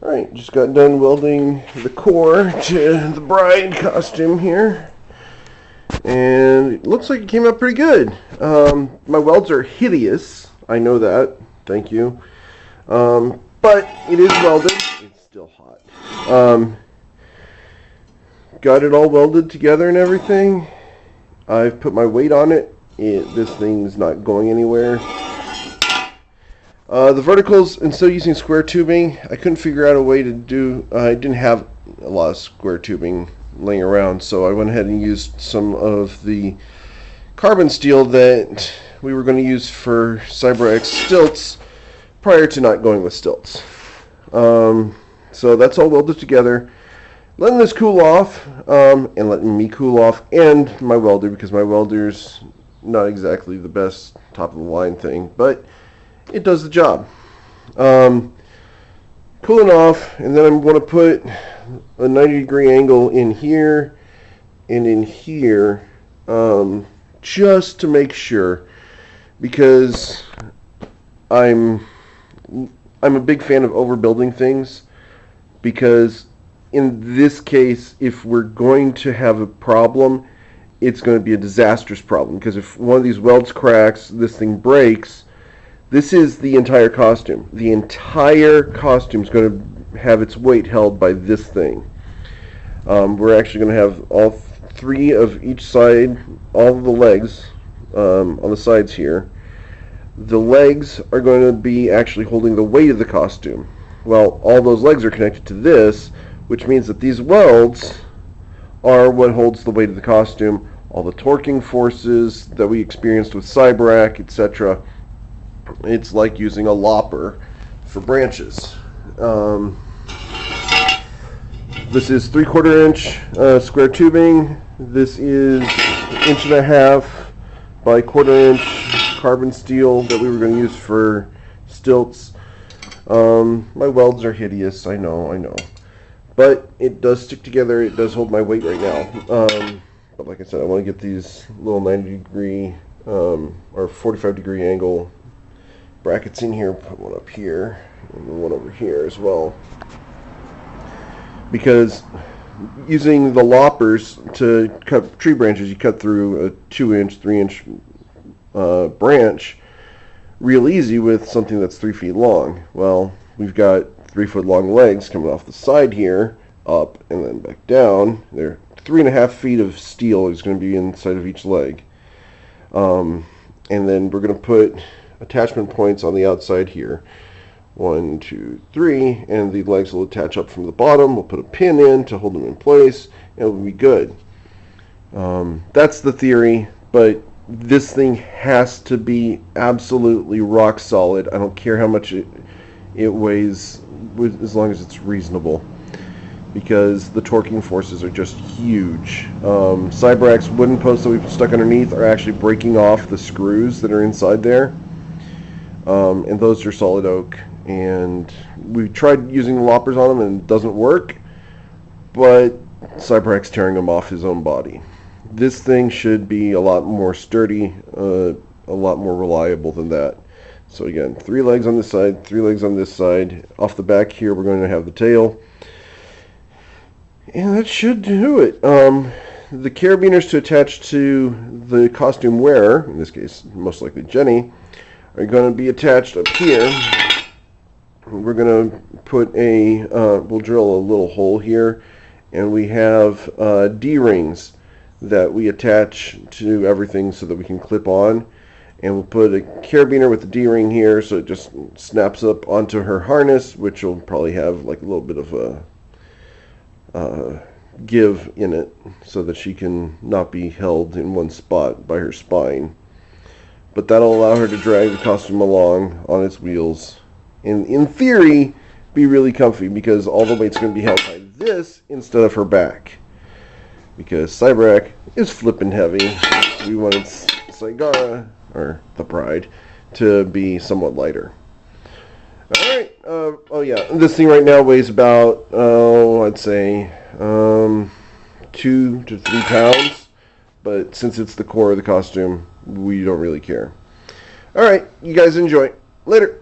Alright, just got done welding the core to the bride costume here. And it looks like it came out pretty good. My welds are hideous. I know that. Thank you. But it is welded. It's still hot. Got it all welded together and everything. I've put my weight on it. This thing's not going anywhere. The verticals, instead of using square tubing, I couldn't figure out a way to do... I didn't have a lot of square tubing laying around, so I went ahead and used some of the carbon steel that we were going to use for CyberX stilts prior to not going with stilts. So that's all welded together. Letting this cool off, and letting me cool off, and my welder, because my welder's not exactly the best top-of-the-line thing, but it does the job. Cooling off, and then I'm going to put a 90-degree angle in here and in here, just to make sure, because I'm a big fan of overbuilding things, because in this case, if we're going to have a problem, it's going to be a disastrous problem, because if one of these welds cracks, this thing breaks. This is the entire costume. The entire costume is going to have its weight held by this thing. We're actually going to have all three of each side, all of the legs on the sides here. The legs are going to be actually holding the weight of the costume. Well, all those legs are connected to this, which means that these welds are what holds the weight of the costume. All the torquing forces that we experienced with Cyberach, etc. It's like using a lopper for branches. This is 3/4 inch square tubing. This is 1.5 inch by 1/4 inch carbon steel that we were going to use for stilts. My welds are hideous, I know. But it does stick together. It does hold my weight right now. But like I said, I want to get these little 90-degree or 45-degree angle brackets in here, put one up here and one over here as well, because using the loppers to cut tree branches, you cut through a 2-inch, 3-inch branch real easy with something that's 3 feet long. Well, we've got 3-foot long legs coming off the side here, up and then back down. They're 3.5 feet of steel is going to be inside of each leg, and then we're going to put attachment points on the outside here. 1, 2, 3, and the legs will attach up from the bottom. We'll put a pin in to hold them in place, and it will be good. That's the theory, but this thing has to be absolutely rock solid. I don't care how much it weighs, as long as it's reasonable, because the torquing forces are just huge. Cyberach's wooden posts that we've stuck underneath are actually breaking off the screws that are inside there. And those are solid oak, and we tried using the loppers on them and it doesn't work, but Cyberach's tearing them off his own body. This thing should be a lot more sturdy, a lot more reliable than that. So again, 3 legs on this side, 3 legs on this side. Off the back here we're going to have the tail, and that should do it. The carabiners to attach to the costume wearer, in this case most likely Jenny, are going to be attached up here. We're going to put we'll drill a little hole here, and we have D-rings that we attach to everything so that we can clip on, and we'll put a carabiner with the D-ring here so it just snaps up onto her harness, which will probably have like a little bit of a give in it so that she can not be held in one spot by her spine. But that'll allow her to drag the costume along on its wheels, and in theory be really comfy, because all the weight's going to be held by this instead of her back, because Cyberach is flippin' heavy. We wanted Cygara, or the bride, to be somewhat lighter. Alright, oh yeah, this thing right now weighs about, I'd say 2 to 3 pounds, but since it's the core of the costume, we don't really care. Alright, you guys enjoy. Later.